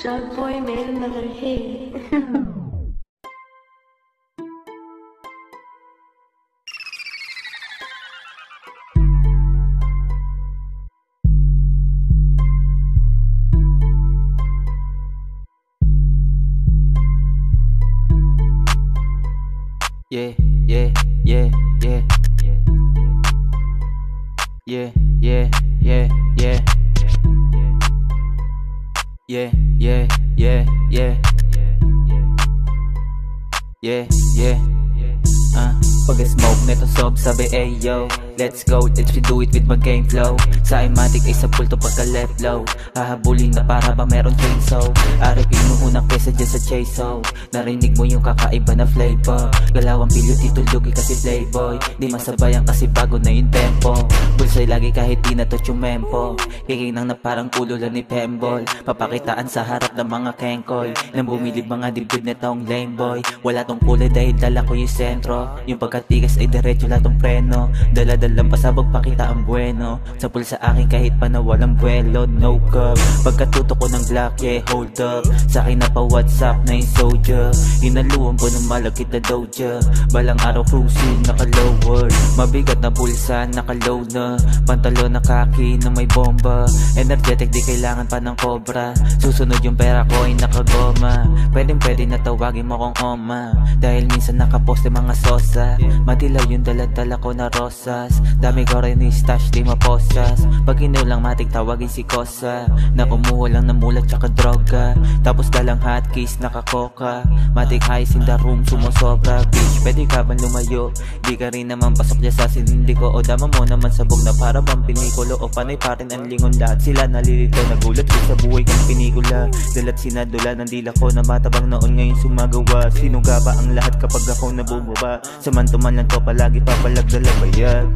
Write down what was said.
Drug Boy made another hit. Yeah, yeah, yeah, yeah. Yeah, yeah, yeah, yeah. Yeah, yeah, yeah, yeah. Yeah, yeah. Pag-smoke neto sob sabi ayo, let's go, let's do it with my game flow. Sa imatic ay sa pulto pagka left low, hahabulin na para ba meron chainsaw. Aripin mo unang kesa dyan sa chainsaw, narinig mo yung kakaiba na flavor. Galawang pilyo dito lugi kasi playboy, di masabayan kasi bago na yung tempo. Bulsay lagi kahit di na to chumempo, kikinang na parang ulo lang ni Pembol. Papakitaan sa harap ng mga kengkoy, nang bumilib mga dibdib na taong lame boy. Wala tong kulay dahil dala ko yung sentro, yung pagkatigas ay diretso lahat ng preno. Dala-dalang pasabog pakita ang bueno, sa pulsa akin kahit pa na walang buwelo. No cup, pagkatuto ko ng Glock, yeah hold up. Sa akin na pa WhatsApp na yung soldier, inaluan ko ng malagkit na doja. Balang araw cruising, naka-lower, mabigat na bulsa, naka-low na. Pantalon na kaki na may bomba, energetic di kailangan pa ng cobra. Susunod yung pera ko ay nakagoma, pwede na tawagin mo kong oma, dahil minsan nakaposte mga sosa. Madilaw yung dala-dala ko na rosas, dami ko rin i-stash di maposas. Pag inulang matik tawagin si Kosa, na kumuha lang ng mulat tsaka droga. Tapos dalang hotkeys nakakoka, matik highs in the room sumusobra. Bitch pwede ka ba lumayo, di ka rin naman pasok dyan sa silindi ko. O dama mo naman sabog na para bang pinikulo, o panay pa rin ang lingon. Lahat sila nalilito, nagulat ko sa buhay kong pinikula. Dalat sinadula ng dila ko na matabang noon ngayon sumagawa. Sinuga ba ang lahat kapag ako nabubaba, samantuman lang to palagi papalag dalabayan.